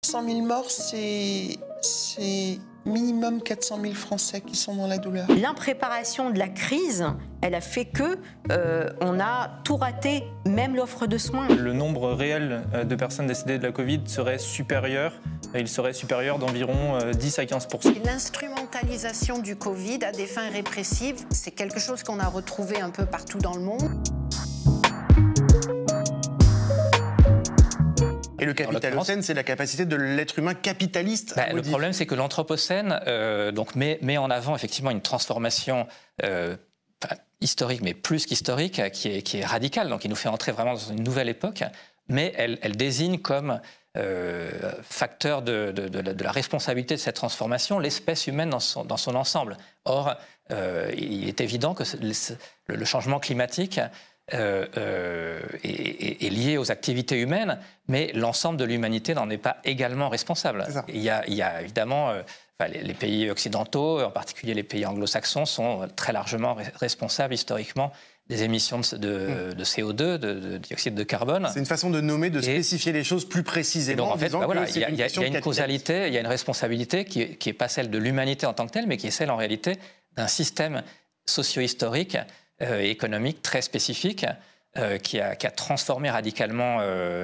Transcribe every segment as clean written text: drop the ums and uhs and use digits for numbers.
100 000 morts, c'est minimum 400 000 Français qui sont dans la douleur. L'impréparation de la crise, elle a fait que on a tout raté, même l'offre de soins. Le nombre réel de personnes décédées de la Covid serait supérieur. Il serait supérieur d'environ 10 à 15%. L'instrumentalisation du Covid à des fins répressives, c'est quelque chose qu'on a retrouvé un peu partout dans le monde. Et le capitalocène, c'est la capacité de l'être humain capitaliste à Le problème, c'est que l'anthropocène met en avant effectivement une transformation historique, mais plus qu'historique, qui est radicale, donc qui nous fait entrer vraiment dans une nouvelle époque, mais elle désigne comme facteur de la responsabilité de cette transformation l'espèce humaine dans son ensemble. Or, il est évident que le changement climatique est lié aux activités humaines, mais l'ensemble de l'humanité n'en est pas également responsable. Il y a évidemment les pays occidentaux, en particulier les pays anglo-saxons, sont très largement responsables historiquement des émissions de CO2, de dioxyde de carbone. C'est une façon de nommer, de spécifier les choses plus précisément. Donc, en fait, il y a une causalité, il y a une responsabilité qui n'est pas celle de l'humanité en tant que telle, mais qui est celle en réalité d'un système socio-historique et économique très spécifique qui a transformé radicalement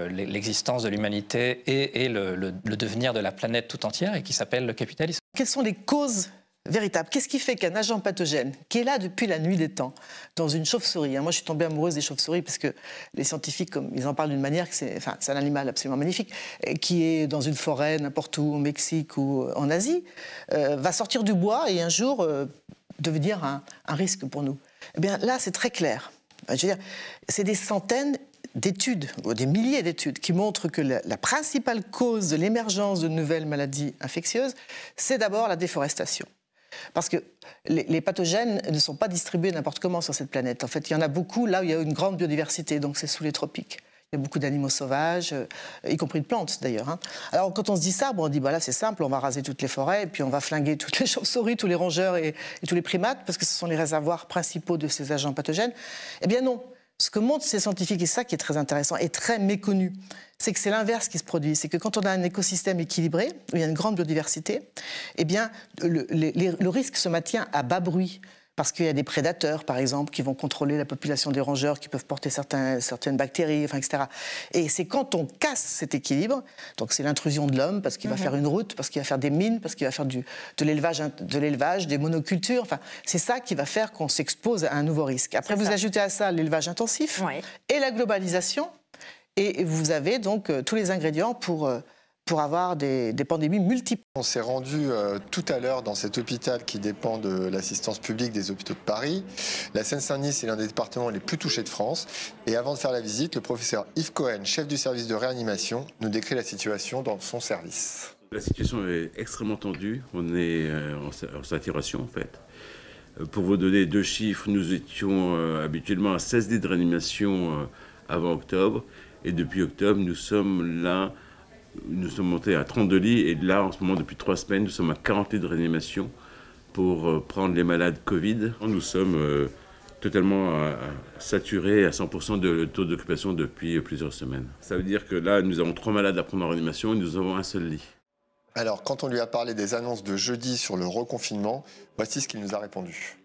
l'existence de l'humanité et le devenir de la planète tout entière et qui s'appelle le capitalisme. Quelles sont les causes véritables? Qu'est-ce qui fait qu'un agent pathogène, qui est là depuis la nuit des temps, dans une chauve-souris, moi je suis tombée amoureuse des chauves-souris parce que les scientifiques, comme ils en parlent d'une manière, c'est un animal absolument magnifique, qui est dans une forêt n'importe où, au Mexique ou en Asie, va sortir du bois et un jour devenir un risque pour nous. Eh bien là, c'est très clair. Je veux dire, c'est des centaines d'études, ou des milliers d'études, qui montrent que la principale cause de l'émergence de nouvelles maladies infectieuses, c'est d'abord la déforestation. Parce que les pathogènes ne sont pas distribués n'importe comment sur cette planète. En fait, il y en a beaucoup là où il y a une grande biodiversité, donc c'est sous les tropiques. Il y a beaucoup d'animaux sauvages, y compris de plantes d'ailleurs. Alors quand on se dit ça, on dit voilà, c'est simple, on va raser toutes les forêts et puis on va flinguer toutes les chauves-souris, tous les rongeurs et tous les primates parce que ce sont les réservoirs principaux de ces agents pathogènes. Eh bien non. Ce que montrent ces scientifiques, et ça qui est très intéressant et très méconnu, c'est que c'est l'inverse qui se produit. C'est que quand on a un écosystème équilibré, où il y a une grande biodiversité, eh bien le risque se maintient à bas bruit. Parce qu'il y a des prédateurs, par exemple, qui vont contrôler la population des rongeurs, qui peuvent porter certaines bactéries, etc. Et c'est quand on casse cet équilibre, donc c'est l'intrusion de l'homme, parce qu'il va faire une route, parce qu'il va faire des mines, parce qu'il va faire de l'élevage, des monocultures, enfin, c'est ça qui va faire qu'on s'expose à un nouveau risque. Après, vous ajoutez à ça l'élevage intensif et la globalisation, et vous avez donc tous les ingrédients pour avoir des pandémies multiples. On s'est rendu tout à l'heure dans cet hôpital qui dépend de l'assistance publique des hôpitaux de Paris. La Seine-Saint-Denis, c'est l'un des départements les plus touchés de France. Et avant de faire la visite, le professeur Yves Cohen, chef du service de réanimation, nous décrit la situation dans son service. La situation est extrêmement tendue. On est en saturation en fait. Pour vous donner deux chiffres, nous étions habituellement à 16 lits de réanimation avant octobre. Et depuis octobre, nous sommes montés à 32 lits et là, en ce moment, depuis 3 semaines, nous sommes à 40 lits de réanimation pour prendre les malades Covid. Nous sommes totalement saturés à 100% de taux d'occupation depuis plusieurs semaines. Ça veut dire que là, nous avons 3 malades à prendre en réanimation et nous avons un seul lit. Alors, quand on lui a parlé des annonces de jeudi sur le reconfinement, voici ce qu'il nous a répondu.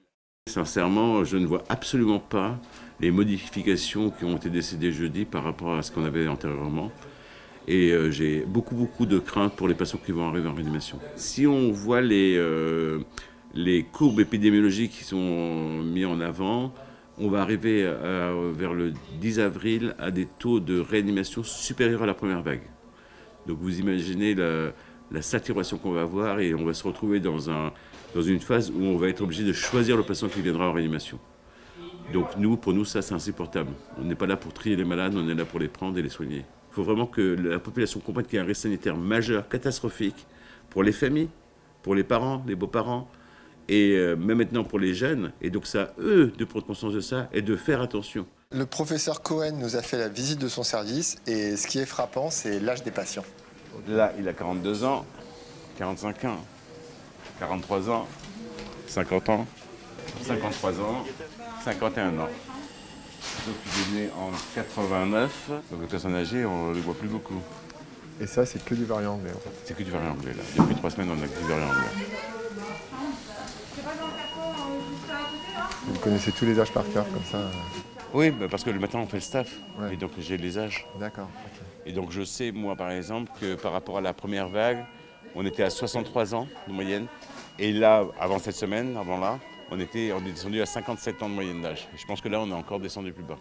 Sincèrement, je ne vois absolument pas les modifications qui ont été décidées jeudi par rapport à ce qu'on avait antérieurement. Et j'ai beaucoup de craintes pour les patients qui vont arriver en réanimation. Si on voit les courbes épidémiologiques qui sont mis en avant, on va arriver vers le 10 avril à des taux de réanimation supérieurs à la première vague. Donc vous imaginez la saturation qu'on va avoir et on va se retrouver dans une phase où on va être obligé de choisir le patient qui viendra en réanimation. Donc pour nous, ça c'est insupportable. On n'est pas là pour trier les malades, on est là pour les prendre et les soigner. Il faut vraiment que la population comprenne qu'il y a un risque sanitaire majeur, catastrophique, pour les familles, pour les parents, les beaux-parents, et même maintenant pour les jeunes. Et donc c'est à eux de prendre conscience de ça et de faire attention. Le professeur Cohen nous a fait la visite de son service et ce qui est frappant, c'est l'âge des patients. Là, il a 42 ans, 45 ans, 43 ans, 50 ans, 53 ans, 51 ans. Donc il est né en 89, donc les personnes âgées, on ne les voit plus beaucoup. Et ça, c'est que du variant anglais, en fait. C'est que du variant anglais, là. Depuis 3 semaines, on a que du variant anglais. Vous connaissez tous les âges par cœur, comme ça. Oui, parce que le matin, on fait le staff. Ouais. Et donc, j'ai les âges. D'accord. Ok. Et donc, je sais, moi, par exemple, que par rapport à la première vague, on était à 63 ans de moyenne. Et là, avant cette semaine, avant là, on est descendu à 57 ans de moyenne d'âge. Et je pense que là, on est encore descendu plus bas.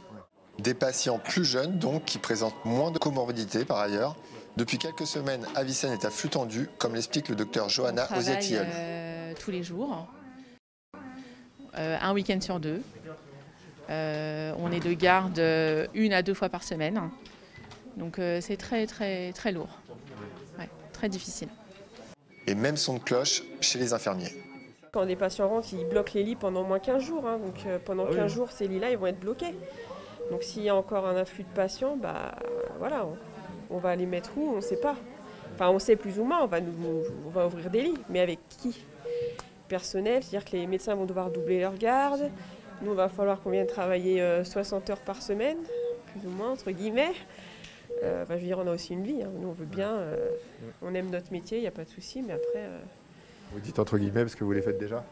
Des patients plus jeunes, donc, qui présentent moins de comorbidités, par ailleurs. Depuis quelques semaines, Avicenne est à flux tendu, comme l'explique le docteur Johanna Oziatilleul. Tous les jours, un week-end sur 2. On est de garde 1 à 2 fois par semaine. Donc c'est très, très, très lourd. Ouais, très difficile. Et même son de cloche chez les infirmiers. Quand des patients rentrent, ils bloquent les lits pendant au moins 15 jours. Donc pendant 15 jours, ces lits-là, ils vont être bloqués. Donc s'il y a encore un afflux de patients, voilà, on va les mettre où? On ne sait pas. Enfin, on sait plus ou moins, on va ouvrir des lits. Mais avec qui? Personnel, c'est-à-dire que les médecins vont devoir doubler leur garde. Nous, il va falloir qu'on vienne travailler 60 heures par semaine, plus ou moins, entre guillemets. Je veux dire, on a aussi une vie. Nous, on veut bien, on aime notre métier, il n'y a pas de souci, mais après... Vous dites entre guillemets parce que vous les faites déjà?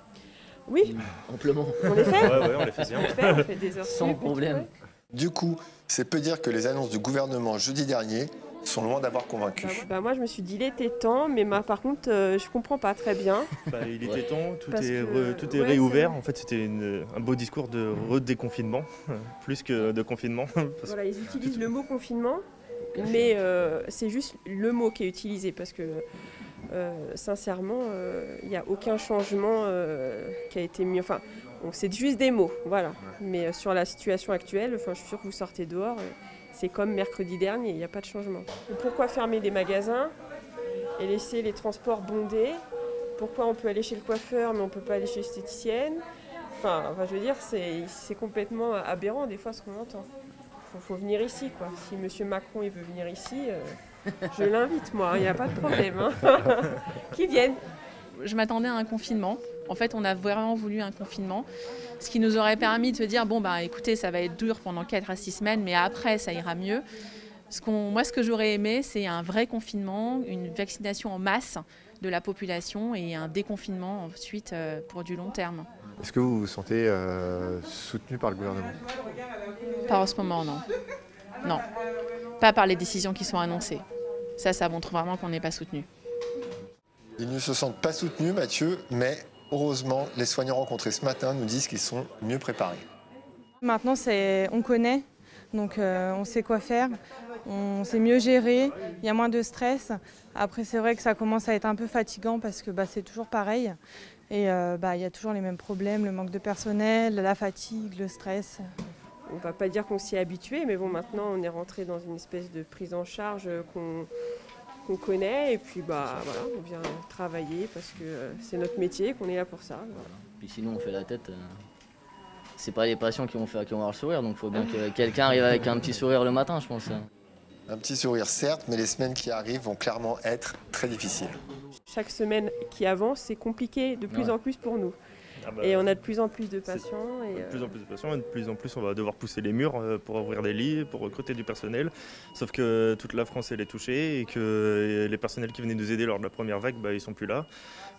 Oui. Amplement. On les fait. Ouais, on les fait bien. On fait des heures sans problème. Du coup, c'est peu dire que les annonces du gouvernement jeudi dernier sont loin d'avoir convaincu. Moi, je me suis dit, il était temps, mais par contre, je comprends pas très bien. Il était temps, tout est ouais, réouvert. En fait, c'était un beau discours de redéconfinement, plus que de confinement. Voilà, ils utilisent le mot confinement, mais c'est juste le mot qui est utilisé, parce que sincèrement, il n'y a aucun changement qui a été mis. Enfin, c'est juste des mots, voilà. Mais sur la situation actuelle, je suis sûre que vous sortez dehors. C'est comme mercredi dernier, il n'y a pas de changement. Et pourquoi fermer des magasins et laisser les transports bondés? Pourquoi on peut aller chez le coiffeur mais on ne peut pas aller chez l'esthéticienne? Enfin, je veux dire, c'est complètement aberrant des fois ce qu'on entend. Faut venir ici, quoi. Si M. Macron il veut venir ici, je l'invite, moi, il n'y a pas de problème. Qu'il vienne. Je m'attendais à un confinement. En fait, on a vraiment voulu un confinement, ce qui nous aurait permis de se dire, écoutez, ça va être dur pendant 4 à 6 semaines, mais après, ça ira mieux. Moi, ce que j'aurais aimé, c'est un vrai confinement, une vaccination en masse de la population et un déconfinement ensuite pour du long terme. Est-ce que vous vous sentez soutenu par le gouvernement? Pas en ce moment, non. Non, pas par les décisions qui sont annoncées. Ça montre vraiment qu'on n'est pas soutenu. Ils ne se sentent pas soutenus, Mathieu, mais heureusement, les soignants rencontrés ce matin nous disent qu'ils sont mieux préparés. Maintenant, on connaît, donc on sait quoi faire, on sait mieux gérer, il y a moins de stress. Après, c'est vrai que ça commence à être un peu fatigant parce que c'est toujours pareil. Et il y a toujours les mêmes problèmes, le manque de personnel, la fatigue, le stress. On ne va pas dire qu'on s'y est habitué, mais bon, maintenant, on est rentré dans une espèce de prise en charge qu'on connaît, et puis voilà, on vient travailler parce que c'est notre métier, qu'on est là pour ça. Voilà. Puis sinon on fait la tête, c'est pas les patients qui vont avoir le sourire, donc il faut bien que quelqu'un arrive avec un petit sourire le matin, je pense. Un petit sourire certes, mais les semaines qui arrivent vont clairement être très difficiles. Chaque semaine qui avance, c'est compliqué de plus en plus pour nous. Et on a de plus en plus de patients. De plus en plus de patients, et de plus en plus on va devoir pousser les murs pour ouvrir des lits, pour recruter du personnel. Sauf que toute la France elle est touchée et que les personnels qui venaient nous aider lors de la première vague, ils sont plus là,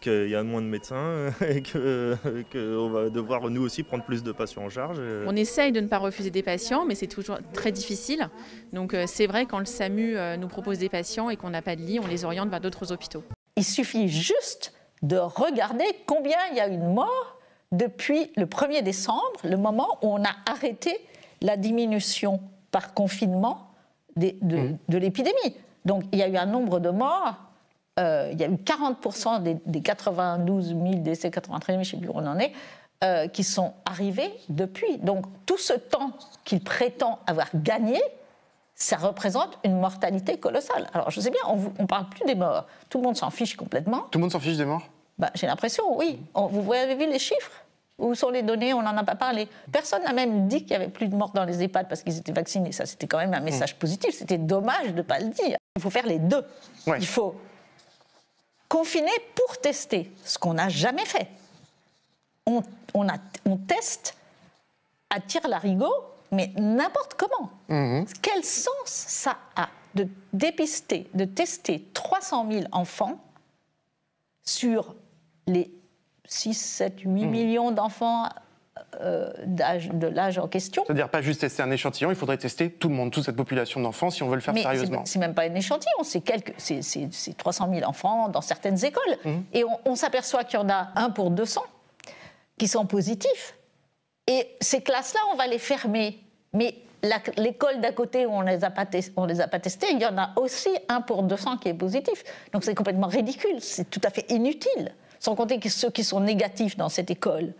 qu'il y a moins de médecins et qu'on va devoir nous aussi prendre plus de patients en charge. On essaye de ne pas refuser des patients, mais c'est toujours très difficile. Donc c'est vrai, quand le SAMU nous propose des patients et qu'on n'a pas de lit, on les oriente vers d'autres hôpitaux. Il suffit juste de regarder combien il y a eu de morts depuis le 1er décembre, le moment où on a arrêté la diminution par confinement de l'épidémie. Donc il y a eu un nombre de morts, il y a eu 40% des 92 000 décès, 93 000, je ne sais plus où on en est, qui sont arrivés depuis. Donc tout ce temps qu'il prétend avoir gagné, ça représente une mortalité colossale. Alors je sais bien, on ne parle plus des morts, tout le monde s'en fiche complètement. Tout le monde s'en fiche des morts? J'ai l'impression, oui. Vous avez vu les chiffres? Où sont les données? On n'en a pas parlé. Personne n'a même dit qu'il n'y avait plus de morts dans les EHPAD parce qu'ils étaient vaccinés. Ça, c'était quand même un message positif. C'était dommage de ne pas le dire. Il faut faire les deux. Ouais. Il faut confiner pour tester, ce qu'on n'a jamais fait. On teste à tire-larigot, mais n'importe comment. Quel sens ça a de dépister, de tester 300 000 enfants sur les 6, 7, 8 millions d'enfants de l'âge en question. C'est-à-dire pas juste tester un échantillon, il faudrait tester tout le monde, toute cette population d'enfants si on veut le faire sérieusement. C'est même pas un échantillon, c'est 300 000 enfants dans certaines écoles. Et on s'aperçoit qu'il y en a 1 pour 200 qui sont positifs. Et ces classes-là, on va les fermer. Mais l'école d'à côté où on les a pas testés, il y en a aussi 1 pour 200 qui est positif. Donc c'est complètement ridicule, c'est tout à fait inutile. Sans compter que ceux qui sont négatifs dans cette école,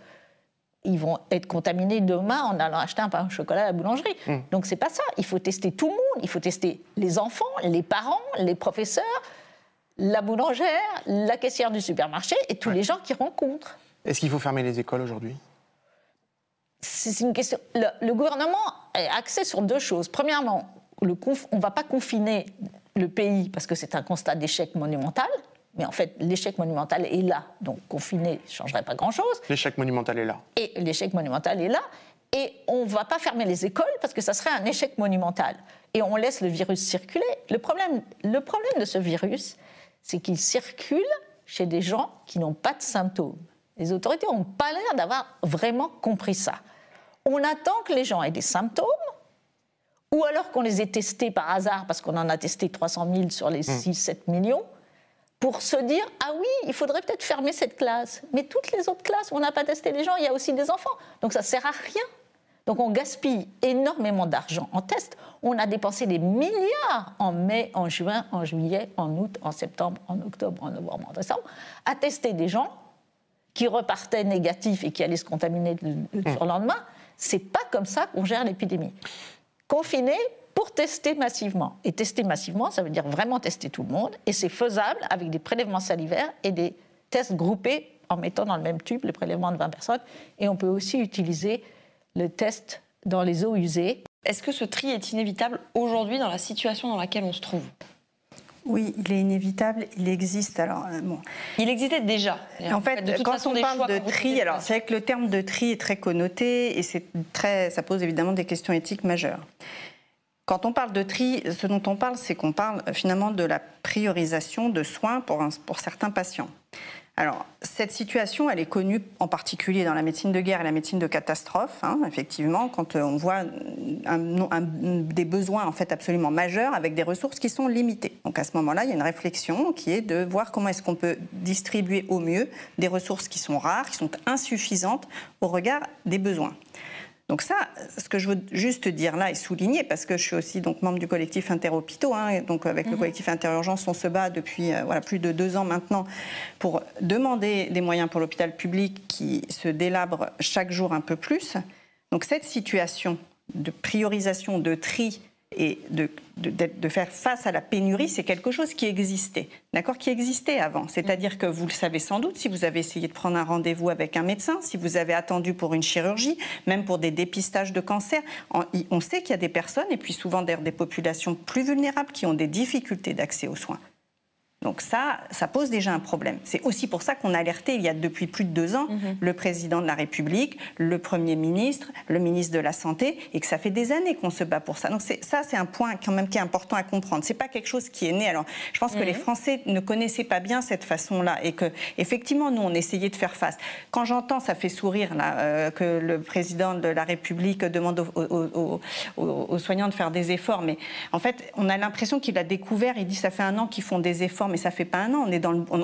ils vont être contaminés demain en allant acheter un pain au chocolat à la boulangerie. Donc c'est pas ça. Il faut tester tout le monde. Il faut tester les enfants, les parents, les professeurs, la boulangère, la caissière du supermarché et tous les gens qui rencontrent. Est-ce qu'il faut fermer les écoles aujourd'hui ? C'est une question. Le gouvernement est axé sur 2 choses. Premièrement, on ne va pas confiner le pays parce que c'est un constat d'échec monumental. Mais en fait, l'échec monumental est là. Donc, confiner ne changerait pas grand-chose. L'échec monumental est là. Et l'échec monumental est là. Et on ne va pas fermer les écoles parce que ça serait un échec monumental. Et on laisse le virus circuler. Le problème de ce virus, c'est qu'il circule chez des gens qui n'ont pas de symptômes. Les autorités n'ont pas l'air d'avoir vraiment compris ça. On attend que les gens aient des symptômes, ou alors qu'on les ait testés par hasard, parce qu'on en a testé 300 000 sur les 6-7 millions, pour se dire « Ah oui, il faudrait peut-être fermer cette classe. » Mais toutes les autres classes où on n'a pas testé les gens, il y a aussi des enfants. Donc ça ne sert à rien. Donc on gaspille énormément d'argent en tests. On a dépensé des milliards en mai, en juin, en juillet, en août, en septembre, en octobre, en novembre, en décembre, à tester des gens qui repartaient négatifs et qui allaient se contaminer le surlendemain. C'est pas comme ça qu'on gère l'épidémie. Confiner pour tester massivement. Et tester massivement, ça veut dire vraiment tester tout le monde. Et c'est faisable avec des prélèvements salivaires et des tests groupés en mettant dans le même tube les prélèvements de 20 personnes. Et on peut aussi utiliser le test dans les eaux usées. Est-ce que ce tri est inévitable aujourd'hui dans la situation dans laquelle on se trouve ? Oui, il est inévitable, il existe. Alors, bon. Il existait déjà. En fait, quand on parle de tri, alors c'est vrai que le terme de tri est très connoté et ça pose évidemment des questions éthiques majeures. Quand on parle de tri, ce dont on parle, c'est qu'on parle finalement de la priorisation de soins pour certains patients. Alors, cette situation, elle est connue en particulier dans la médecine de guerre et la médecine de catastrophe, effectivement, quand on voit des besoins en fait absolument majeurs avec des ressources qui sont limitées. Donc à ce moment-là, il y a une réflexion qui est de voir comment est-ce qu'on peut distribuer au mieux des ressources qui sont rares, qui sont insuffisantes au regard des besoins. Donc ça, ce que je veux juste dire là et souligner, parce que je suis aussi donc membre du collectif Interhôpitaux, donc avec le collectif Interurgence, on se bat depuis plus de 2 ans maintenant pour demander des moyens pour l'hôpital public qui se délabre chaque jour un peu plus. Donc cette situation de priorisation, de tri et de faire face à la pénurie, c'est quelque chose qui existait, d'accord, qui existait avant. C'est-à-dire que vous le savez sans doute, si vous avez essayé de prendre un rendez-vous avec un médecin, si vous avez attendu pour une chirurgie, même pour des dépistages de cancer, on sait qu'il y a des personnes, et puis souvent des populations plus vulnérables, qui ont des difficultés d'accès aux soins. Donc ça pose déjà un problème. C'est aussi pour ça qu'on a alerté, il y a depuis plus de 2 ans, le président de la République, le Premier ministre, le ministre de la Santé, et que ça fait des années qu'on se bat pour ça. Donc c'est un point quand même qui est important à comprendre. C'est pas quelque chose qui est né. Alors je pense que les Français ne connaissaient pas bien cette façon-là, et que effectivement nous on essayait de faire face. Quand j'entends, ça fait sourire là, que le président de la République demande aux soignants de faire des efforts, mais en fait on a l'impression qu'il a découvert. Il dit ça fait 1 an qu'ils font des efforts. Mais ça fait pas 1 an.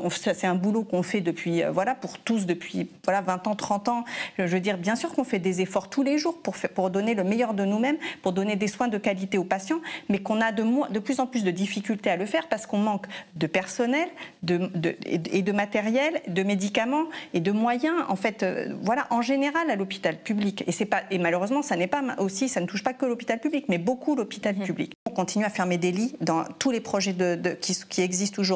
C'est un boulot qu'on fait depuis, pour tous depuis 20 ans, 30 ans. Je veux dire, bien sûr qu'on fait des efforts tous les jours pour donner le meilleur de nous-mêmes, pour donner des soins de qualité aux patients, mais qu'on a de plus en plus de difficultés à le faire parce qu'on manque de personnel et de matériel, de médicaments et de moyens, en fait, en général à l'hôpital public. Et malheureusement, ça ne touche pas que l'hôpital public, mais beaucoup l'hôpital public. On continue à fermer des lits dans tous les projets qui existent aujourd'hui.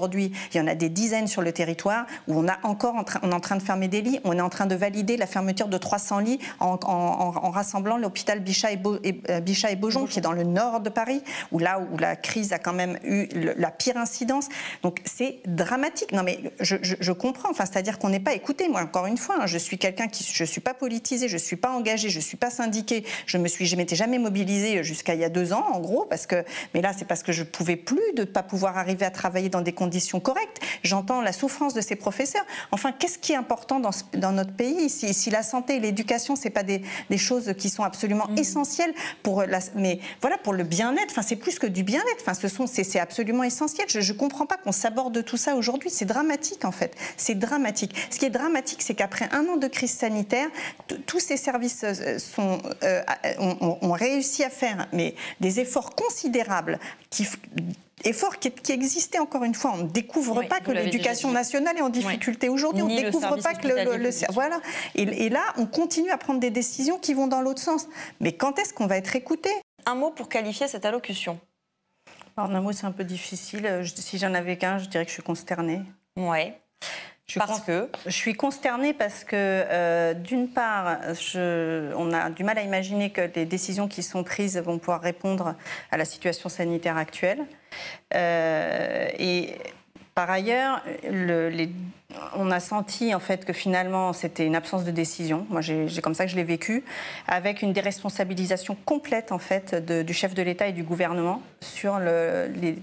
Il y en a des dizaines sur le territoire où on est en train de fermer des lits. On est en train de valider la fermeture de 300 lits en rassemblant l'hôpital Bichat et Beaujon, qui est dans le nord de Paris, où la crise a quand même eu la pire incidence. Donc c'est dramatique. Non mais je comprends. C'est-à-dire qu'on n'est pas écouté. Moi, encore une fois, je suis quelqu'un je suis pas politisé, je suis pas engagé, je suis pas syndiqué. Je m'étais jamais mobilisée jusqu'à il y a 2 ans, en gros, parce que mais là, c'est parce que je ne pouvais plus de ne pas pouvoir arriver à travailler dans des conditions correctes. J'entends la souffrance de ces professeurs. Enfin, qu'est-ce qui est important dans notre pays? Si la santé et l'éducation, ce n'est pas des choses qui sont absolument essentielles pour le bien-être, enfin, c'est plus que du bien-être. Enfin, c'est absolument essentiel. Je ne comprends pas qu'on s'aborde tout ça aujourd'hui. C'est dramatique, en fait. C'est dramatique. Ce qui est dramatique, c'est qu'après un an de crise sanitaire, tous ces services ont réussi à faire des efforts considérables efforts qui existaient encore une fois. On ne découvre pas que l'éducation nationale est en difficulté aujourd'hui. On ne découvre pas que voilà. Et là, on continue à prendre des décisions qui vont dans l'autre sens. Mais quand est-ce qu'on va être écouté? Un mot pour qualifier cette allocution. Alors, un mot, c'est un peu difficile. Si j'en avais qu'un, je dirais que je suis consternée. Ouais. Je suis consternée parce que, d'une part, on a du mal à imaginer que les décisions qui sont prises vont pouvoir répondre à la situation sanitaire actuelle. Et par ailleurs, on a senti en fait que finalement c'était une absence de décision. Moi, j'ai comme ça que je l'ai vécu, avec une déresponsabilisation complète en fait du chef de l'État et du gouvernement sur les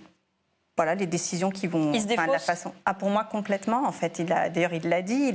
décisions qui vont... Il se défausse. Pour moi, complètement, en fait. D'ailleurs, il l'a dit,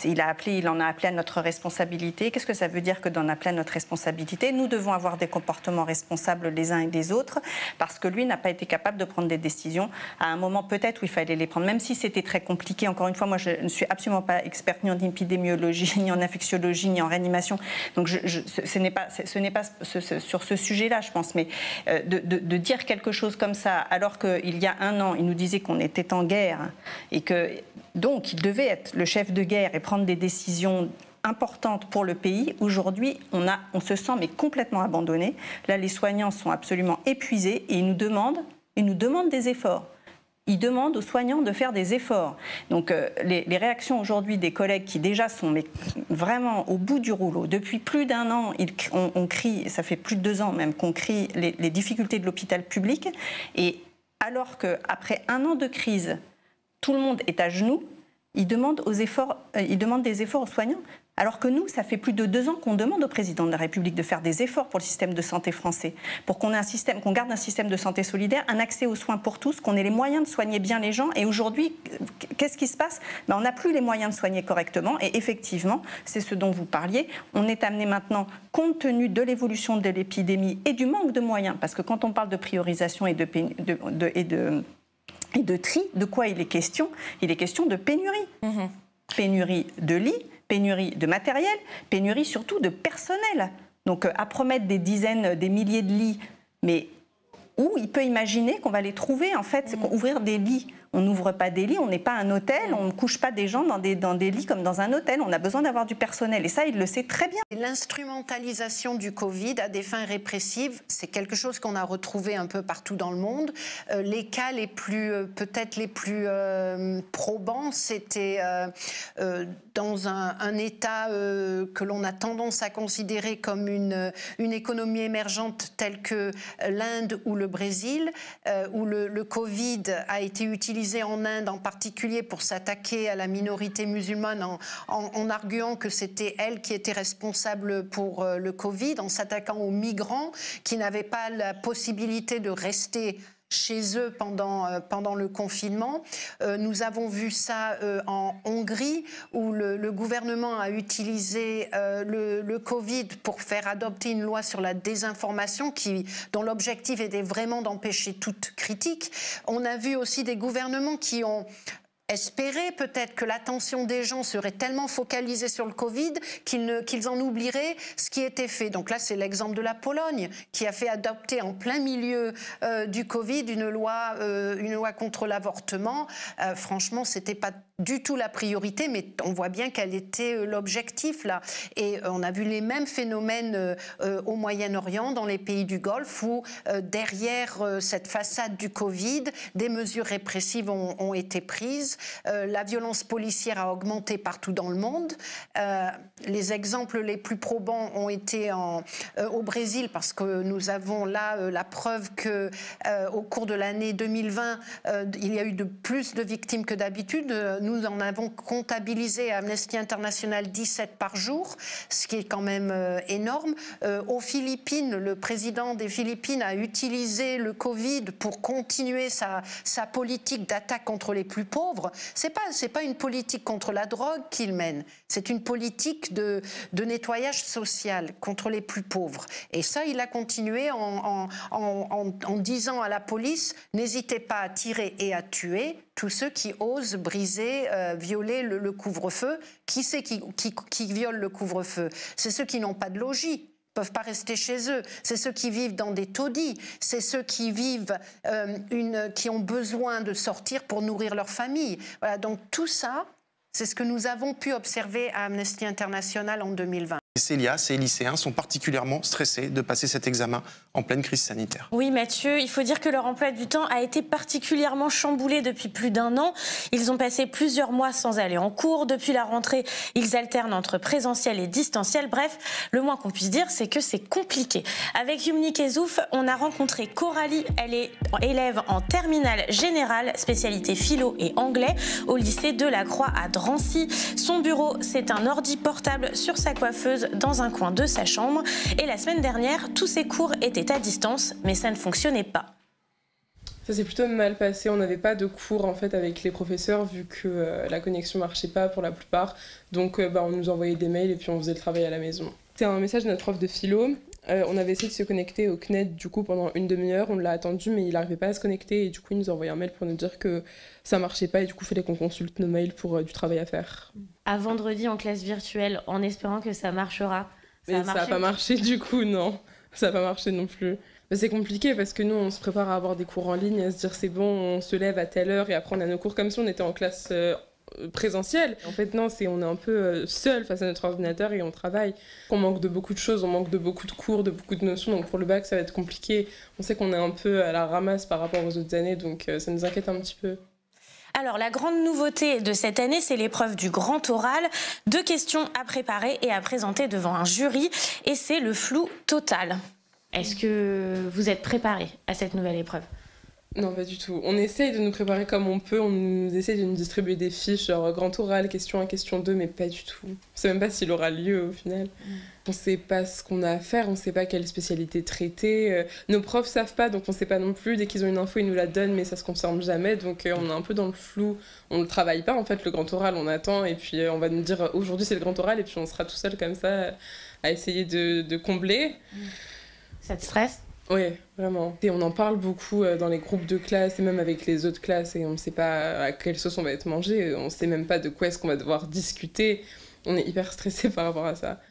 il en a appelé à notre responsabilité. Qu'est-ce que ça veut dire que d'en appeler à notre responsabilité? Nous devons avoir des comportements responsables les uns et les autres, parce que lui n'a pas été capable de prendre des décisions à un moment peut-être où il fallait les prendre, même si c'était très compliqué. Encore une fois, moi, je ne suis absolument pas experte ni en épidémiologie, ni en infectiologie, ni en réanimation. Donc, ce n'est pas sur ce sujet-là, je pense. Mais de dire quelque chose comme ça, alors qu'il y a un an, il nous disait qu'on était en guerre et que donc il devait être le chef de guerre et prendre des décisions importantes pour le pays. Aujourd'hui, on se sent mais complètement abandonné. Là, les soignants sont absolument épuisés et ils nous demandent des efforts. Ils demandent aux soignants de faire des efforts. Donc les réactions aujourd'hui des collègues qui déjà sont vraiment au bout du rouleau. Depuis plus d'un an, on crie, ça fait plus de 2 ans même qu'on crie les difficultés de l'hôpital public. Et alors qu'après un an de crise, tout le monde est à genoux, ils demandent des efforts aux soignants. Alors que nous, ça fait plus de 2 ans qu'on demande au président de la République de faire des efforts pour le système de santé français, pour qu'on garde un système de santé solidaire, un accès aux soins pour tous, qu'on ait les moyens de soigner bien les gens. Et aujourd'hui, qu'est-ce qui se passe? On n'a plus les moyens de soigner correctement. Et effectivement, c'est ce dont vous parliez. On est amené maintenant, compte tenu de l'évolution de l'épidémie et du manque de moyens, parce que quand on parle de priorisation et de tri, de quoi il est question? Il est question de pénurie. Pénurie de lits, pénurie de matériel, pénurie surtout de personnel. Donc à promettre des dizaines, des milliers de lits, mais où il peut imaginer qu'on va les trouver en fait, c'est ouvrir des lits. On n'ouvre pas des lits, on n'est pas un hôtel, on ne couche pas des gens dans des lits comme dans un hôtel. On a besoin d'avoir du personnel et ça, il le sait très bien. L'instrumentalisation du Covid à des fins répressives, c'est quelque chose qu'on a retrouvé un peu partout dans le monde. Les cas peut-être les plus probants, c'était dans un État que l'on a tendance à considérer comme une économie émergente telle que l'Inde ou le Brésil, où le Covid a été utilisé en Inde en particulier pour s'attaquer à la minorité musulmane en arguant que c'était elle qui était responsable pour le Covid, en s'attaquant aux migrants qui n'avaient pas la possibilité de rester chez eux pendant le confinement. Nous avons vu ça en Hongrie, où le gouvernement a utilisé le Covid pour faire adopter une loi sur la désinformation dont l'objectif était vraiment d'empêcher toute critique. On a vu aussi des gouvernements qui ont espérer peut-être que l'attention des gens serait tellement focalisée sur le Covid qu'ils en oublieraient ce qui était fait. Donc là, c'est l'exemple de la Pologne qui a fait adopter en plein milieu du Covid une loi contre l'avortement. Franchement, c'était pas du tout la priorité, mais on voit bien quel était l'objectif là. Et on a vu les mêmes phénomènes au Moyen-Orient, dans les pays du Golfe, où derrière cette façade du Covid, des mesures répressives ont été prises. La violence policière a augmenté partout dans le monde. Les exemples les plus probants ont été au Brésil, parce que nous avons là la preuve qu'au cours de l'année 2020, il y a eu plus de victimes que d'habitude. Nous en avons comptabilisé à Amnesty International 17 par jour, ce qui est quand même énorme. Aux Philippines, le président des Philippines a utilisé le Covid pour continuer sa politique d'attaque contre les plus pauvres. C'est pas une politique contre la drogue qu'il mène, c'est une politique de nettoyage social contre les plus pauvres. Et ça, il a continué en disant à la police, n'hésitez pas à tirer et à tuer tous ceux qui osent briser, violer le couvre-feu. Qui c'est qui viole le couvre-feu? C'est ceux qui n'ont pas de logis, peuvent pas rester chez eux. C'est ceux qui vivent dans des taudis. C'est ceux qui vivent, qui ont besoin de sortir pour nourrir leur famille. Voilà, donc tout ça, c'est ce que nous avons pu observer à Amnesty International en 2020. Célia, ces lycéens sont particulièrement stressés de passer cet examen en pleine crise sanitaire. Oui Mathieu, il faut dire que leur emploi du temps a été particulièrement chamboulé depuis plus d'1 an. Ils ont passé plusieurs mois sans aller en cours. Depuis la rentrée, ils alternent entre présentiel et distanciel. Bref, le moins qu'on puisse dire, c'est que c'est compliqué. Avec Yumni Kezouf, on a rencontré Coralie. Elle est élève en terminale générale, spécialité philo et anglais, au lycée de la Croix à Drancy. Son bureau, c'est un ordi portable sur sa coiffeuse dans un coin de sa chambre. Et la semaine dernière, tous ses cours étaient à distance, mais ça ne fonctionnait pas. Ça s'est plutôt mal passé. On n'avait pas de cours en fait avec les professeurs vu que la connexion marchait pas pour la plupart. Donc on nous envoyait des mails et puis on faisait le travail à la maison. C'était un message de notre prof de philo. On avait essayé de se connecter au CNED du coup pendant une demi-heure. On l'a attendu mais il n'arrivait pas à se connecter et du coup il nous a envoyé un mail pour nous dire que ça marchait pas et du coup il fallait qu'on consulte nos mails pour du travail à faire. À vendredi en classe virtuelle en espérant que ça marchera. Mais ça n'a pas marché du coup, non. Ça n'a pas marché non plus. Mais c'est compliqué parce que nous, on se prépare à avoir des cours en ligne, à se dire c'est bon, on se lève à telle heure et après on a nos cours comme si on était en classe présentielle. En fait, non, on est un peu seul face à notre ordinateur et on travaille. On manque de beaucoup de choses, on manque de beaucoup de cours, de beaucoup de notions. Donc pour le bac, ça va être compliqué. On sait qu'on est un peu à la ramasse par rapport aux autres années, donc ça nous inquiète un petit peu. Alors, la grande nouveauté de cette année, c'est l'épreuve du grand oral. 2 questions à préparer et à présenter devant un jury. Et c'est le flou total. Est-ce que vous êtes préparés à cette nouvelle épreuve ? Non, pas du tout. On essaye de nous préparer comme on peut. On essaye de nous distribuer des fiches, genre grand oral, question 1, question 2, mais pas du tout. On ne sait même pas s'il aura lieu au final. On ne sait pas ce qu'on a à faire, on ne sait pas quelle spécialité traiter. Nos profs ne savent pas, donc on ne sait pas non plus. Dès qu'ils ont une info, ils nous la donnent, mais ça ne se confirme jamais. Donc on est un peu dans le flou. On ne le travaille pas, en fait, le grand oral, on attend. Et puis on va nous dire, aujourd'hui c'est le grand oral, et puis on sera tout seul comme ça à essayer de combler. Ça te stresse ? Oui, vraiment. Et on en parle beaucoup dans les groupes de classe et même avec les autres classes et on ne sait pas à quelle sauce on va être mangé, on ne sait même pas de quoi est-ce qu'on va devoir discuter. On est hyper stressé par rapport à ça.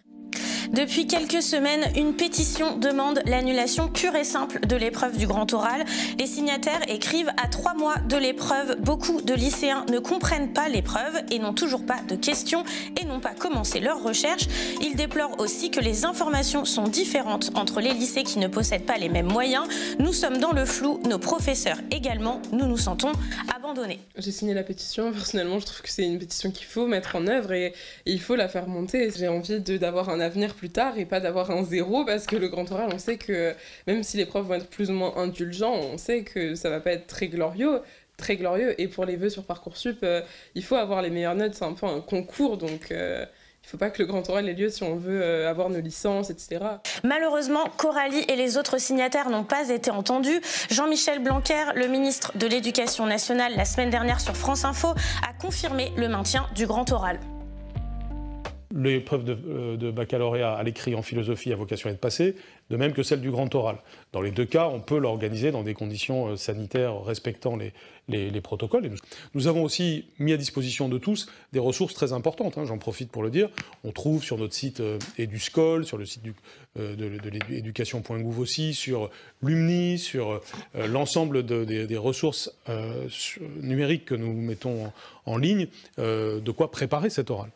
Depuis quelques semaines, une pétition demande l'annulation pure et simple de l'épreuve du grand oral. Les signataires écrivent à 3 mois de l'épreuve. Beaucoup de lycéens ne comprennent pas l'épreuve et n'ont toujours pas de questions et n'ont pas commencé leurs recherches. Ils déplorent aussi que les informations sont différentes entre les lycées qui ne possèdent pas les mêmes moyens. Nous sommes dans le flou, nos professeurs également. Nous nous sentons abandonnés. J'ai signé la pétition. Personnellement, je trouve que c'est une pétition qu'il faut mettre en œuvre et il faut la faire monter. J'ai envie d'avoir un avenir plus tard et pas d'avoir un 0 parce que le grand oral, on sait que même si les profs vont être plus ou moins indulgents, on sait que ça va pas être très glorieux et pour les vœux sur Parcoursup, il faut avoir les meilleures notes, c'est un peu un concours donc il faut pas que le grand oral ait lieu si on veut avoir nos licences, etc. Malheureusement, Coralie et les autres signataires n'ont pas été entendus. Jean-Michel Blanquer, le ministre de l'Éducation nationale, la semaine dernière sur France Info, a confirmé le maintien du grand oral. L'épreuve de baccalauréat à l'écrit en philosophie a vocation à être passée, de même que celle du grand oral. Dans les 2 cas, on peut l'organiser dans des conditions sanitaires respectant les protocoles. Et nous avons aussi mis à disposition de tous des ressources très importantes, j'en profite pour le dire. On trouve sur notre site EduScol, sur le site de l'éducation.gouv aussi, sur l'UMNI, sur l'ensemble des ressources numériques que nous mettons en ligne, de quoi préparer cet oral.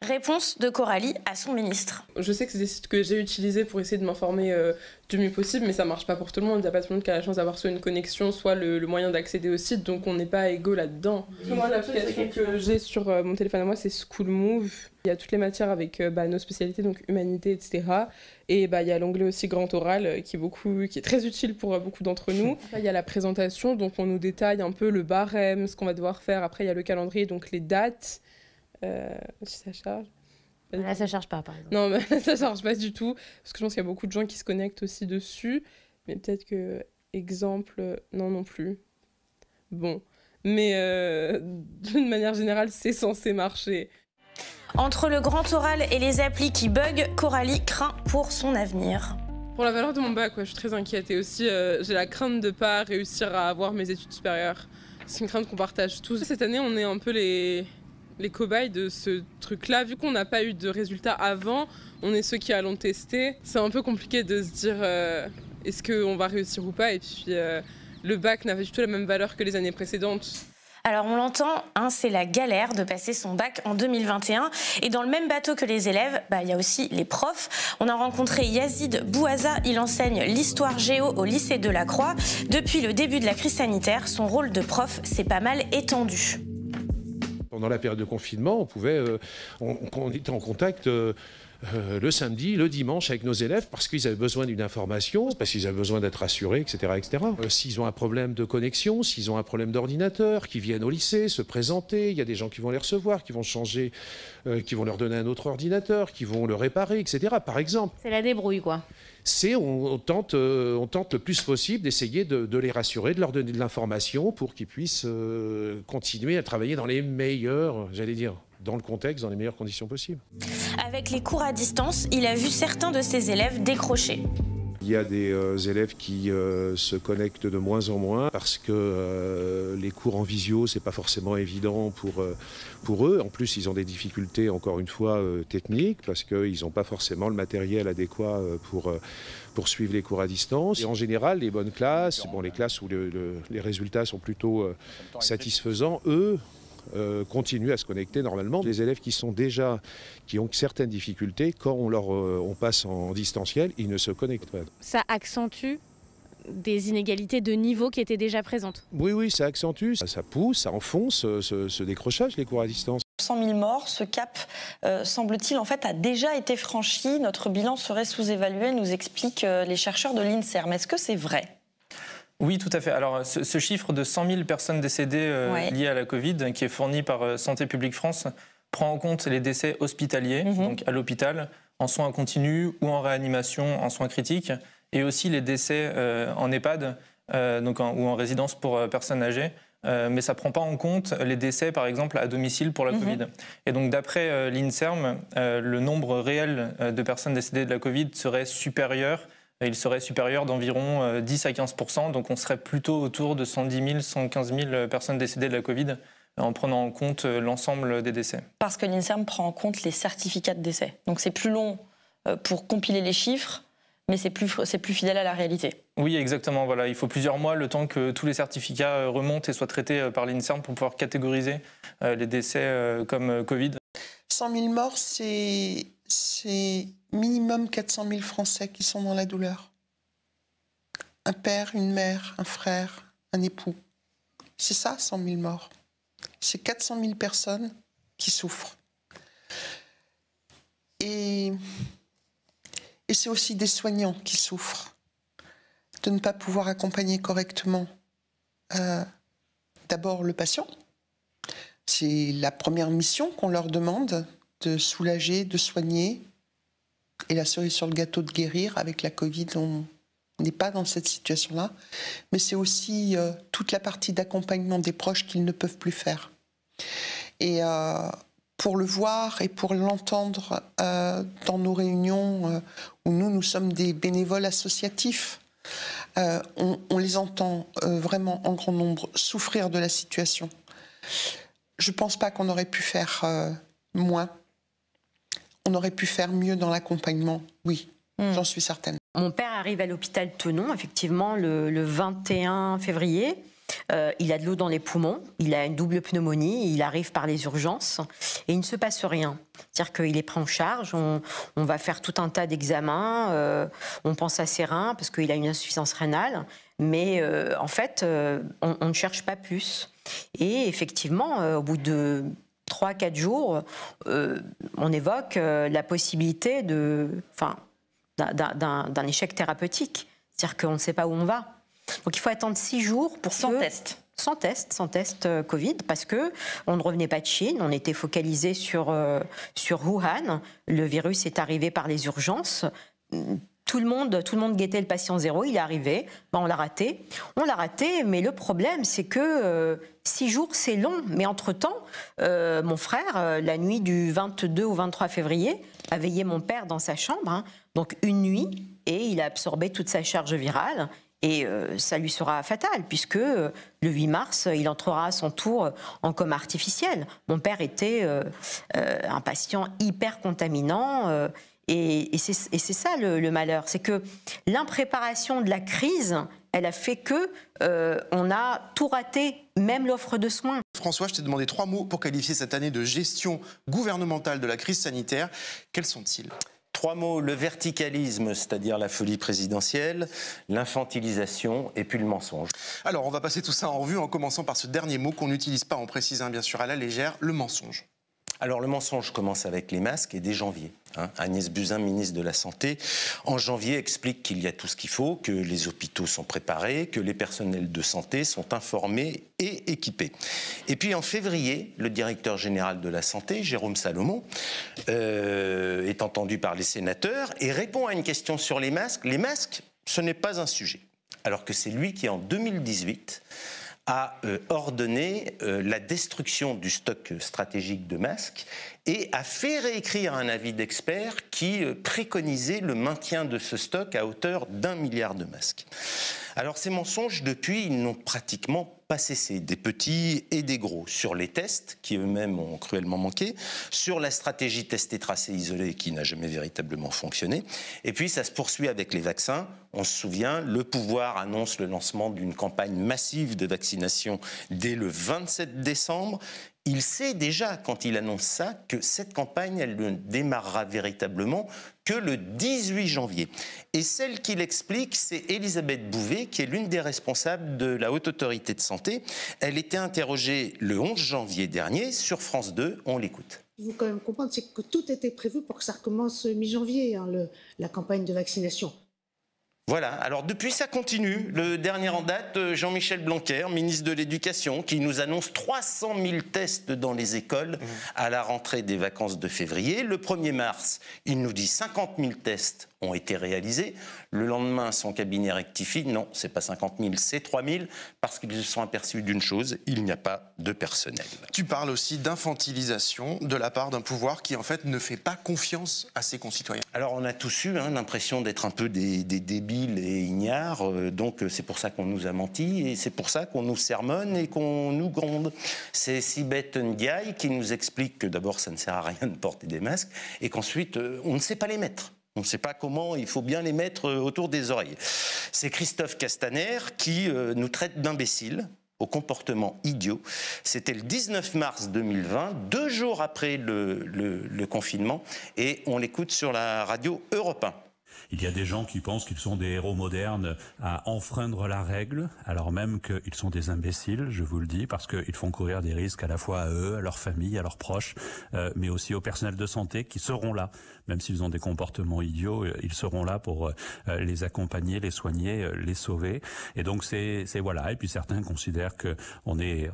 Réponse de Coralie à son ministre. Je sais que c'est des sites que j'ai utilisés pour essayer de m'informer du mieux possible, mais ça marche pas pour tout le monde. Il n'y a pas tout le monde qui a la chance d'avoir soit une connexion, soit le moyen d'accéder au site, donc on n'est pas égaux là-dedans. Moi, l'application que j'ai sur mon téléphone à moi, c'est School Move. Il y a toutes les matières avec nos spécialités, donc humanité, etc. Et il y a l'onglet aussi grand oral qui est très utile pour beaucoup d'entre nous. Il y a la présentation, donc on nous détaille un peu le barème, ce qu'on va devoir faire. Après, il y a le calendrier, donc les dates. Si ça charge. Là, ça charge pas, par exemple. Non, mais là, ça charge pas du tout. Parce que je pense qu'il y a beaucoup de gens qui se connectent aussi dessus. Mais peut-être que, exemple, non plus. Bon. Mais d'une manière générale, c'est censé marcher. Entre le grand oral et les applis qui bug, Coralie craint pour son avenir. Pour la valeur de mon bac, je suis très inquiète. Et aussi, j'ai la crainte de ne pas réussir à avoir mes études supérieures. C'est une crainte qu'on partage tous. Cette année, on est un peu les cobayes de ce truc-là. Vu qu'on n'a pas eu de résultats avant, on est ceux qui allons tester. C'est un peu compliqué de se dire est-ce qu'on va réussir ou pas. Et puis le bac n'avait du tout la même valeur que les années précédentes. Alors on l'entend, c'est la galère de passer son bac en 2021. Et dans le même bateau que les élèves, il y a aussi les profs. On a rencontré Yazid Bouaza, il enseigne l'histoire géo au lycée de la Croix. Depuis le début de la crise sanitaire, son rôle de prof s'est pas mal étendu. Pendant la période de confinement, on était en contact le samedi, le dimanche avec nos élèves parce qu'ils avaient besoin d'une information, parce qu'ils avaient besoin d'être rassurés, etc. etc. S'ils ont un problème de connexion, s'ils ont un problème d'ordinateur, qu'ils viennent au lycée se présenter, il y a des gens qui vont les recevoir, qui vont changer, qui vont leur donner un autre ordinateur, qui vont le réparer, etc. Par exemple. C'est la débrouille, quoi. On tente le plus possible d'essayer de les rassurer, de leur donner de l'information pour qu'ils puissent continuer à travailler dans les meilleurs, dans le contexte, dans les meilleures conditions possibles. Avec les cours à distance, il a vu certains de ses élèves décrocher. Il y a des élèves qui se connectent de moins en moins parce que les cours en visio, c'est pas forcément évident pour eux. En plus, ils ont des difficultés, encore une fois, techniques parce qu'ils n'ont pas forcément le matériel adéquat pour suivre les cours à distance. Et en général, les bonnes classes, les classes où les résultats sont plutôt satisfaisants, eux, continuent à se connecter normalement. Les élèves qui ont certaines difficultés, quand on passe en distanciel, ils ne se connectent pas. Ça accentue des inégalités de niveau qui étaient déjà présentes. Oui, ça accentue, ça pousse, ça enfonce ce décrochage, les cours à distance. 100 000 morts, ce cap, semble-t-il, en fait, a déjà été franchi. Notre bilan serait sous-évalué, nous expliquent les chercheurs de l'INSERM. Est-ce que c'est vrai ? Oui, tout à fait. Alors, ce chiffre de 100 000 personnes décédées liées à la Covid, qui est fourni par Santé publique France, prend en compte les décès hospitaliers, donc à l'hôpital, en soins continus ou en réanimation, en soins critiques, et aussi les décès en EHPAD ou en résidence pour personnes âgées. Mais ça ne prend pas en compte les décès, par exemple, à domicile pour la Covid. Et donc, d'après l'INSERM, le nombre réel de personnes décédées de la Covid serait supérieur. Il serait supérieur d'environ 10 à 15%, donc on serait plutôt autour de 110 000, 115 000 personnes décédées de la Covid, en prenant en compte l'ensemble des décès. Parce que l'INSERM prend en compte les certificats de décès. Donc c'est plus long pour compiler les chiffres, mais c'est plus fidèle à la réalité. Oui, exactement. Voilà. Il faut plusieurs mois, le temps que tous les certificats remontent et soient traités par l'INSERM pour pouvoir catégoriser les décès comme Covid. 100 000 morts, c'est minimum 400 000 Français qui sont dans la douleur. Un père, une mère, un frère, un époux. C'est ça, 100 000 morts. C'est 400 000 personnes qui souffrent. Et c'est aussi des soignants qui souffrent de ne pas pouvoir accompagner correctement d'abord le patient. C'est la première mission qu'on leur demande, de soulager, de soigner. Et la cerise sur le gâteau, de guérir. Avec la Covid, on n'est pas dans cette situation-là. Mais c'est aussi toute la partie d'accompagnement des proches qu'ils ne peuvent plus faire. Et pour le voir et pour l'entendre dans nos réunions où nous sommes des bénévoles associatifs, on les entend vraiment en grand nombre souffrir de la situation. Je ne pense pas qu'on aurait pu faire moins. On aurait pu faire mieux dans l'accompagnement, oui, j'en suis certaine. Mon père arrive à l'hôpital Tenon, effectivement, le 21 février. Il a de l'eau dans les poumons, il a une double pneumonie, il arrive par les urgences et il ne se passe rien. C'est-à-dire qu'il est pris en charge, on va faire tout un tas d'examens, on pense à ses reins parce qu'il a une insuffisance rénale, mais en fait, on ne cherche pas plus. Et effectivement, au bout de 3-4 jours, on évoque la possibilité d'un échec thérapeutique. C'est-à-dire qu'on ne sait pas où on va. Donc il faut attendre 6 jours pour sans test. Sans test Covid, parce qu'on ne revenait pas de Chine, on était focalisé sur Wuhan. Le virus est arrivé par les urgences. Tout le monde guettait le patient zéro, il est arrivé, on l'a raté. Mais le problème, c'est que 6 jours, c'est long. Mais entre-temps, mon frère, la nuit du 22 au 23 février, a veillé mon père dans sa chambre, donc une nuit, et il a absorbé toute sa charge virale. Et ça lui sera fatal, puisque le 8 mars, il entrera à son tour en coma artificiel. Mon père était un patient hyper contaminant. Et c'est ça le malheur, c'est que l'impréparation de la crise, elle a fait que on a tout raté, même l'offre de soins. François, je t'ai demandé 3 mots pour qualifier cette année de gestion gouvernementale de la crise sanitaire. Quels sont-ils ? 3 mots, le verticalisme, c'est-à-dire la folie présidentielle, l'infantilisation et puis le mensonge. Alors, on va passer tout ça en revue en commençant par ce dernier mot qu'on n'utilise pas, on précise bien sûr à la légère, le mensonge. Alors le mensonge commence avec les masques et dès janvier. Agnès Buzyn, ministre de la Santé, en janvier explique qu'il y a tout ce qu'il faut, que les hôpitaux sont préparés, que les personnels de santé sont informés et équipés. Et puis en février, le directeur général de la Santé, Jérôme Salomon, est entendu par les sénateurs et répond à une question sur les masques. Les masques, ce n'est pas un sujet. Alors que c'est lui qui, en 2018... a ordonné la destruction du stock stratégique de masques et a fait réécrire un avis d'experts qui préconisait le maintien de ce stock à hauteur d'1 milliard de masques. Alors ces mensonges, depuis, ils n'ont pratiquement pas cessé, des petits et des gros, sur les tests, qui eux-mêmes ont cruellement manqué, sur la stratégie tester, tracer, isoler, qui n'a jamais véritablement fonctionné, et puis ça se poursuit avec les vaccins. On se souvient, le pouvoir annonce le lancement d'une campagne massive de vaccination dès le 27 décembre. Il sait déjà, quand il annonce ça, que cette campagne, elle ne démarrera véritablement que le 18 janvier. Et celle qui l'explique, c'est Elisabeth Bouvet, qui est l'une des responsables de la Haute Autorité de Santé. Elle était interrogée le 11 janvier dernier sur France 2. On l'écoute. Il faut quand même comprendre, c'est que tout était prévu pour que ça recommence mi-janvier, la campagne de vaccination. Voilà, alors depuis ça continue. Le dernier en date, Jean-Michel Blanquer, ministre de l'Éducation, qui nous annonce 300 000 tests dans les écoles à la rentrée des vacances de février. Le 1er mars, il nous dit 50 000 tests ont été réalisés. Le lendemain, son cabinet rectifie. Non, c'est pas 50 000, c'est 3 000, parce qu'ils se sont aperçus d'une chose, il n'y a pas de personnel. Tu parles aussi d'infantilisation de la part d'un pouvoir qui, en fait, ne fait pas confiance à ses concitoyens. Alors, on a tous eu l'impression d'être un peu des débiles et ignares, donc c'est pour ça qu'on nous a menti, et c'est pour ça qu'on nous sermonne et qu'on nous gronde. C'est Sibeth Ndiaye qui nous explique que d'abord, ça ne sert à rien de porter des masques, et qu'ensuite, on ne sait pas les mettre. On ne sait pas comment, il faut bien les mettre autour des oreilles. C'est Christophe Castaner qui nous traite d'imbéciles, au comportement idiot. C'était le 19 mars 2020, 2 jours après le confinement, et on l'écoute sur la radio Europe 1. Il y a des gens qui pensent qu'ils sont des héros modernes à enfreindre la règle, alors même qu'ils sont des imbéciles, je vous le dis, parce qu'ils font courir des risques à la fois à eux, à leur famille, à leurs proches, mais aussi au personnel de santé qui seront là. Même s'ils ont des comportements idiots, ils seront là pour les accompagner, les soigner, les sauver. Et donc c'est voilà. Et puis certains considèrent que on est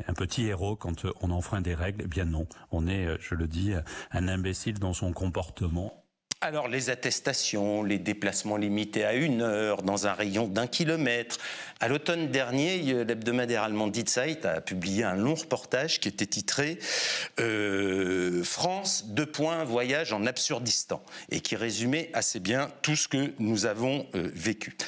un petit héros quand on enfreint des règles. Eh bien non, on est, je le dis, un imbécile dans son comportement. Alors les attestations, les déplacements limités à 1 heure dans un rayon d'1 kilomètre. À l'automne dernier, l'hebdomadaire allemand Die Zeit a publié un long reportage qui était titré France, voyage en Absurdistan, et qui résumait assez bien tout ce que nous avons vécu.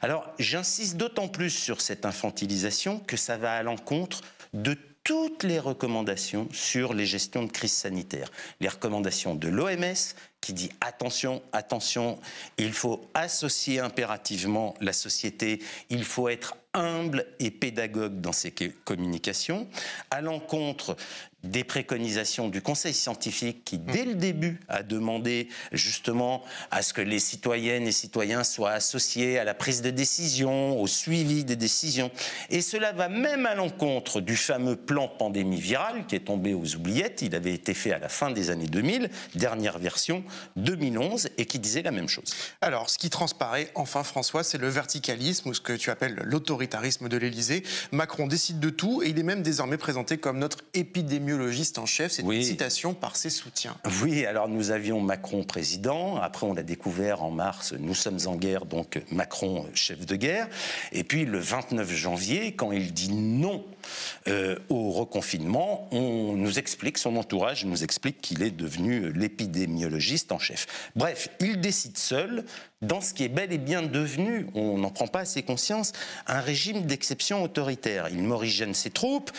Alors j'insiste d'autant plus sur cette infantilisation que ça va à l'encontre de toutes les recommandations sur les gestions de crise sanitaire. Les recommandations de l'OMS, qui dit attention, attention, il faut associer impérativement la société, il faut être humble et pédagogue dans ses communications, à l'encontre des préconisations du Conseil scientifique qui, dès le début, a demandé justement à ce que les citoyennes et citoyens soient associés à la prise de décision, au suivi des décisions. Et cela va même à l'encontre du fameux plan pandémie virale qui est tombé aux oubliettes. Il avait été fait à la fin des années 2000, dernière version 2011, et qui disait la même chose. Alors, ce qui transparaît, enfin François, c'est le verticalisme, ou ce que tu appelles l'autoritarisme de l'Élysée. Macron décide de tout, et il est même désormais présenté comme notre épidémiologiste en chef. C'est une citation par ses soutiens. Oui, alors nous avions Macron président, après on l'a découvert en mars, nous sommes en guerre, donc Macron chef de guerre. Et puis le 29 janvier, quand il dit non au reconfinement, on nous explique, son entourage nous explique qu'il est devenu l'épidémiologiste en chef. Bref, il décide seul dans ce qui est bel et bien devenu, on n'en prend pas assez conscience, un régime d'exception autoritaire. Il morigène ses troupes,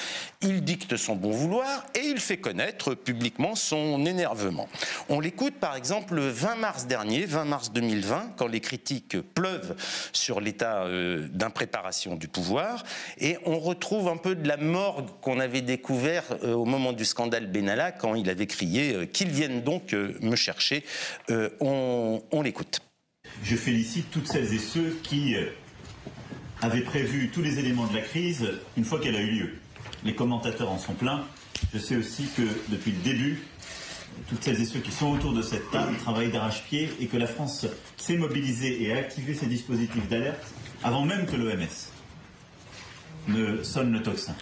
il dicte son bon vouloir et il fait connaître publiquement son énervement. On l'écoute par exemple le 20 mars dernier, 20 mars 2020, quand les critiques pleuvent sur l'état d'impréparation du pouvoir, et on retrouve un peu de la morgue qu'on avait découvert au moment du scandale Benalla, quand il avait crié « qu'ils viennent donc me chercher ». On l'écoute. Je félicite toutes celles et ceux qui avaient prévu tous les éléments de la crise une fois qu'elle a eu lieu. Les commentateurs en sont pleins. Je sais aussi que depuis le début, toutes celles et ceux qui sont autour de cette table travaillent d'arrache-pied et que la France s'est mobilisée et a activé ses dispositifs d'alerte avant même que l'OMS ne sonne le tocsin.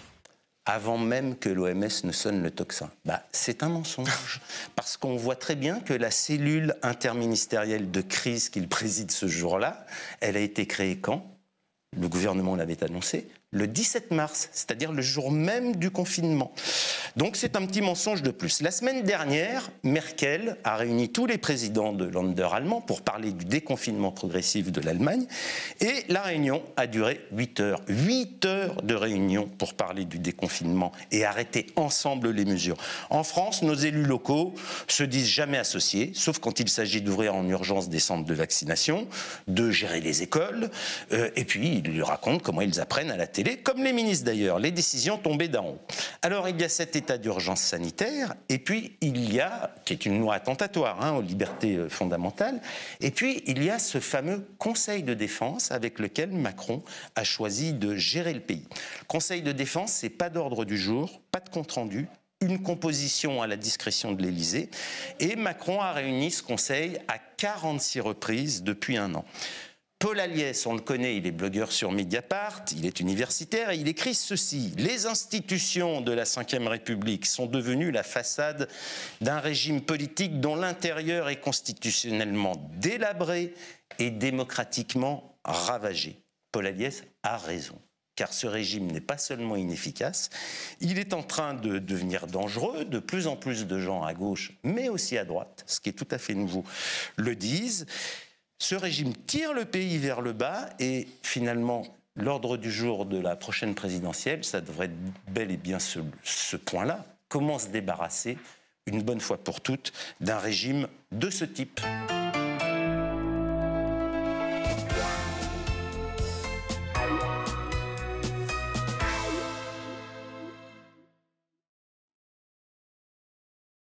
Avant même que l'OMS ne sonne le tocsin. C'est un mensonge, parce qu'on voit très bien que la cellule interministérielle de crise qu'il préside ce jour-là, elle a été créée quand ? Le gouvernement l'avait annoncé le 17 mars, c'est-à-dire le jour même du confinement. Donc c'est un petit mensonge de plus. La semaine dernière, Merkel a réuni tous les présidents de Länder allemands pour parler du déconfinement progressif de l'Allemagne, et la réunion a duré 8 heures. 8 heures de réunion pour parler du déconfinement et arrêter ensemble les mesures. En France, nos élus locaux se disent jamais associés, sauf quand il s'agit d'ouvrir en urgence des centres de vaccination, de gérer les écoles, et puis ils lui racontent comment ils apprennent à la télé, comme les ministres d'ailleurs, les décisions tombées d'en haut. Alors il y a cet état d'urgence sanitaire, et puis il y a, qui est une loi attentatoire aux libertés fondamentales, et puis il y a ce fameux Conseil de défense avec lequel Macron a choisi de gérer le pays. Conseil de défense, c'est pas d'ordre du jour, pas de compte-rendu, une composition à la discrétion de l'Élysée, et Macron a réuni ce Conseil à 46 reprises depuis un an. Paul Aliès, on le connaît, il est blogueur sur Mediapart, il est universitaire et il écrit ceci: « Les institutions de la Ve République sont devenues la façade d'un régime politique dont l'intérieur est constitutionnellement délabré et démocratiquement ravagé. » Paul Aliès a raison, car ce régime n'est pas seulement inefficace, il est en train de devenir dangereux. De plus en plus de gens à gauche, mais aussi à droite, ce qui est tout à fait nouveau, le disent. Ce régime tire le pays vers le bas et finalement, l'ordre du jour de la prochaine présidentielle, ça devrait être bel et bien ce point-là. Comment se débarrasser, une bonne fois pour toutes, d'un régime de ce type ?